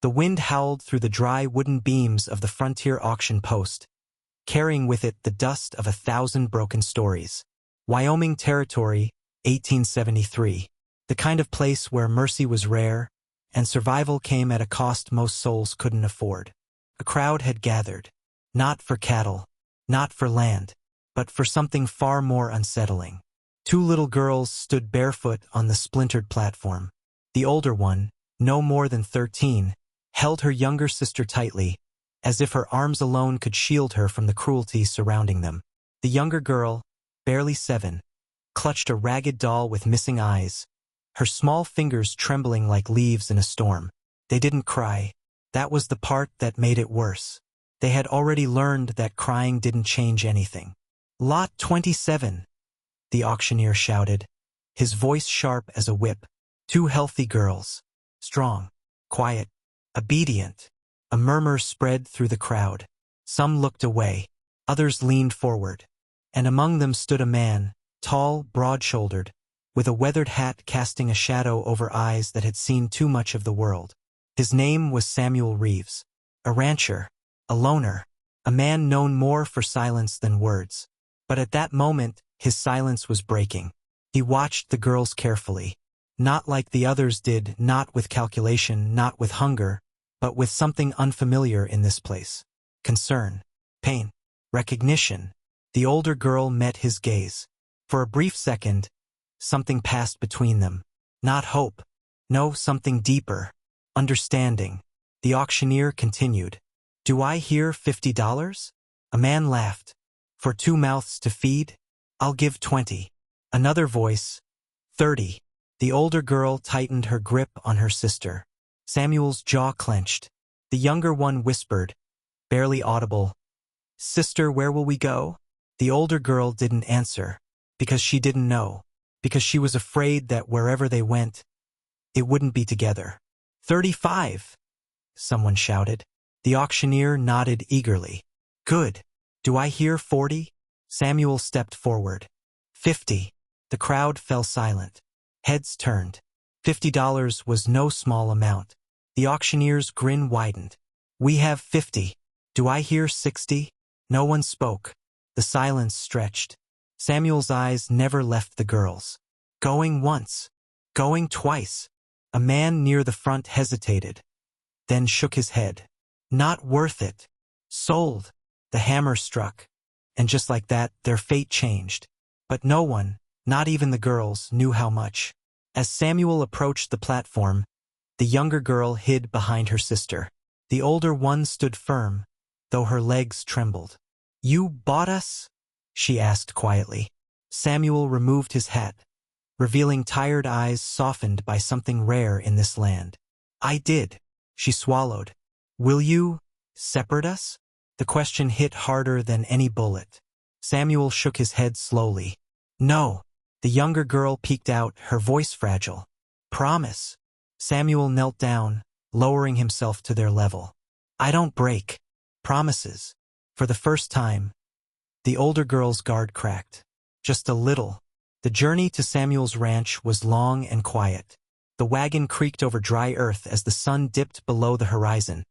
The wind howled through the dry wooden beams of the frontier auction post, carrying with it the dust of 1,000 broken stories. Wyoming Territory, 1873. The kind of place where mercy was rare, and survival came at a cost most souls couldn't afford. A crowd had gathered, not for cattle, not for land, but for something far more unsettling. 2 little girls stood barefoot on the splintered platform. The older one, no more than 13, held her younger sister tightly, as if her arms alone could shield her from the cruelty surrounding them. The younger girl, barely 7, clutched a ragged doll with missing eyes, her small fingers trembling like leaves in a storm. They didn't cry. That was the part that made it worse. They had already learned that crying didn't change anything. "Lot 27, the auctioneer shouted, his voice sharp as a whip. 2 healthy girls. Strong, quiet, obedient. A murmur spread through the crowd. Some looked away. Others leaned forward. And among them stood a man, tall, broad-shouldered, with a weathered hat casting a shadow over eyes that had seen too much of the world. His name was Samuel Reeves. A rancher, a loner, a man known more for silence than words. But at that moment, his silence was breaking. He watched the girls carefully. Not like the others did, not with calculation, not with hunger, but with something unfamiliar in this place. Concern, pain, recognition. The older girl met his gaze. For a brief second, something passed between them. Not hope. No, something deeper. Understanding. The auctioneer continued. "Do I hear $50? A man laughed. "For 2 mouths to feed? I'll give 20. Another voice. 30. The older girl tightened her grip on her sister. Samuel's jaw clenched. The younger one whispered, barely audible, "Sister, where will we go?" The older girl didn't answer, because she didn't know, because she was afraid that wherever they went, it wouldn't be together. 35, someone shouted. The auctioneer nodded eagerly. "Good. Do I hear 40? Samuel stepped forward. 50. The crowd fell silent. Heads turned. $50 was no small amount. The auctioneer's grin widened. "We have 50. Do I hear 60? No one spoke. The silence stretched. Samuel's eyes never left the girls. Going once. Going twice. A man near the front hesitated, then shook his head. "Not worth it. Sold." The hammer struck, and just like that, their fate changed. But no one, not even the girls, knew how much. As Samuel approached the platform, the younger girl hid behind her sister. The older one stood firm, though her legs trembled. "You bought us?" she asked quietly. Samuel removed his hat, revealing tired eyes softened by something rare in this land. "I did," she swallowed. "Will you separate us?" The question hit harder than any bullet. Samuel shook his head slowly. "No." The younger girl peeked out, her voice fragile. "Promise." Samuel knelt down, lowering himself to their level. "I don't break promises." For the first time, the older girl's guard cracked. Just a little. The journey to Samuel's ranch was long and quiet. The wagon creaked over dry earth as the sun dipped below the horizon,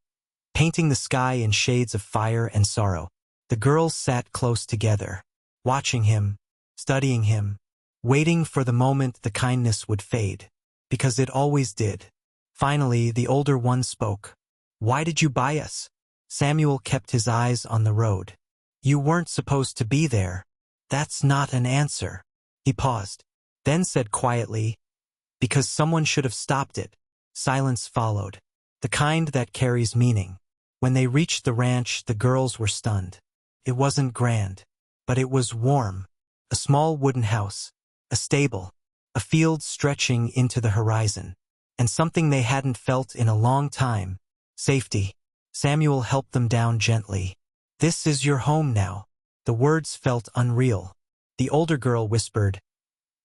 painting the sky in shades of fire and sorrow. The girls sat close together, watching him, studying him, waiting for the moment the kindness would fade, because it always did. Finally, the older one spoke. "Why did you buy us?" Samuel kept his eyes on the road. "You weren't supposed to be there." "That's not an answer." He paused, then said quietly, "Because someone should have stopped it." Silence followed, the kind that carries meaning. When they reached the ranch, the girls were stunned. It wasn't grand, but it was warm. A small wooden house, a stable, a field stretching into the horizon, and something they hadn't felt in a long time, safety. Samuel helped them down gently. "This is your home now." The words felt unreal. The older girl whispered,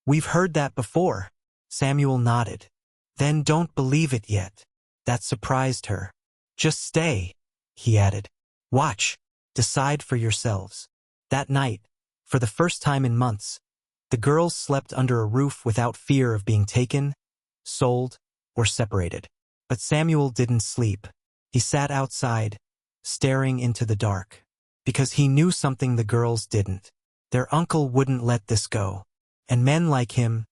"We've heard that before." Samuel nodded. "Then don't believe it yet." That surprised her. "Just stay," he added. "Watch. Decide for yourselves." That night, for the first time in months, the girls slept under a roof without fear of being taken, sold, or separated. But Samuel didn't sleep. He sat outside, staring into the dark. Because he knew something the girls didn't. Their uncle wouldn't let this go. And men like him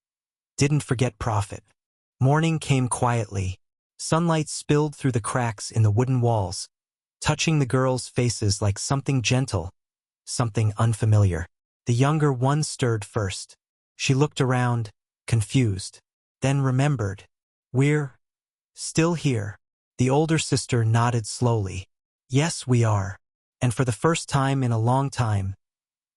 didn't forget profit. Morning came quietly. Sunlight spilled through the cracks in the wooden walls, touching the girls' faces like something gentle, something unfamiliar. The younger one stirred first. She looked around, confused, then remembered. We're still here. The older sister nodded slowly. Yes, we are. And for the first time in a long time,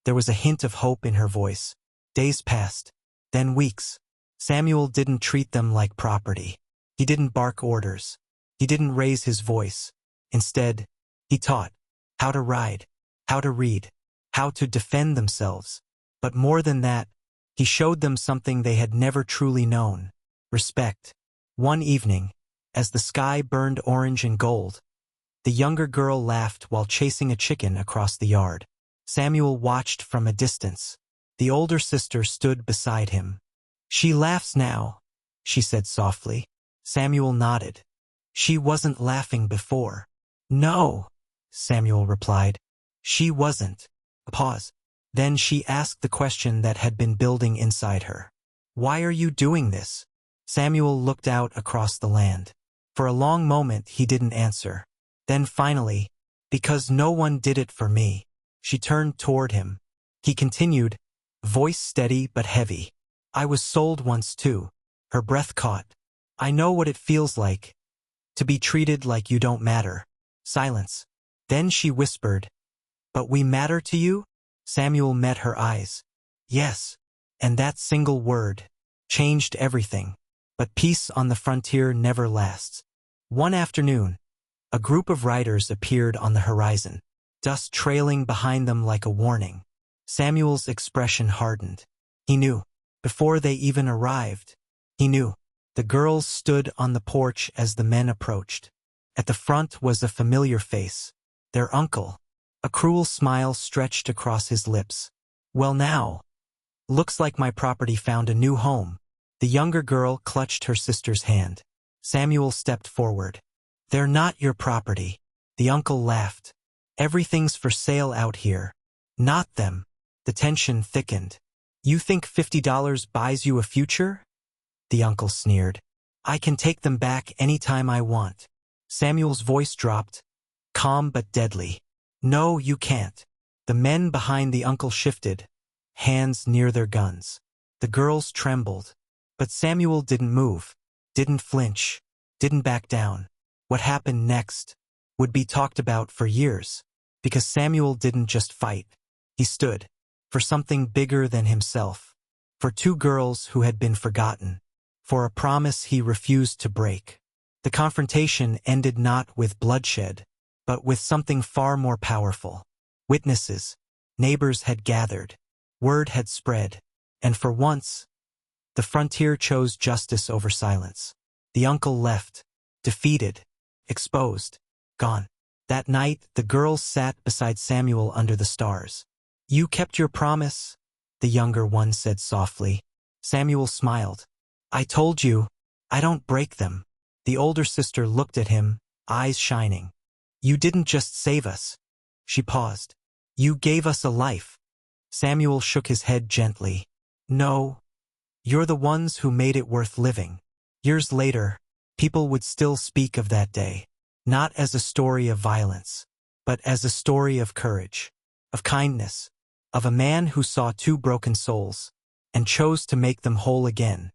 there was a hint of hope in her voice. Days passed, then weeks. Samuel didn't treat them like property. He didn't bark orders. He didn't raise his voice. Instead, he taught how to ride, how to read, how to defend themselves. But more than that, he showed them something they had never truly known: respect. One evening, as the sky burned orange and gold, the younger girl laughed while chasing a chicken across the yard. Samuel watched from a distance. The older sister stood beside him. She laughs now, she said softly. Samuel nodded. She wasn't laughing before. No, Samuel replied. She wasn't. A pause. Then she asked the question that had been building inside her. Why are you doing this? Samuel looked out across the land. For a long moment he didn't answer. Then finally, because no one did it for me. She turned toward him. He continued, voice steady but heavy. I was sold once too. Her breath caught. I know what it feels like. To be treated like you don't matter. Silence. Then she whispered, but we matter to you? Samuel met her eyes. Yes. And that single word changed everything. But peace on the frontier never lasts. One afternoon, a group of riders appeared on the horizon, dust trailing behind them like a warning. Samuel's expression hardened. He knew. Before they even arrived, he knew. The girls stood on the porch as the men approached. At the front was a familiar face. Their uncle. A cruel smile stretched across his lips. Well now. Looks like my property found a new home. The younger girl clutched her sister's hand. Samuel stepped forward. They're not your property. The uncle laughed. Everything's for sale out here. Not them. The tension thickened. You think $50 buys you a future? The uncle sneered. I can take them back anytime I want. Samuel's voice dropped, calm but deadly. No, you can't. The men behind the uncle shifted, hands near their guns. The girls trembled. But Samuel didn't move, didn't flinch, didn't back down. What happened next would be talked about for years, because Samuel didn't just fight. He stood for something bigger than himself, for two girls who had been forgotten, for a promise he refused to break. The confrontation ended not with bloodshed, but with something far more powerful. Witnesses, neighbors had gathered, word had spread, and for once, the frontier chose justice over silence. The uncle left, defeated, exposed, gone. That night, the girls sat beside Samuel under the stars. You kept your promise, the younger one said softly. Samuel smiled. I told you, I don't break them. The older sister looked at him, eyes shining. You didn't just save us. She paused. You gave us a life. Samuel shook his head gently. No. You're the ones who made it worth living. Years later, people would still speak of that day, not as a story of violence, but as a story of courage, of kindness, of a man who saw two broken souls and chose to make them whole again.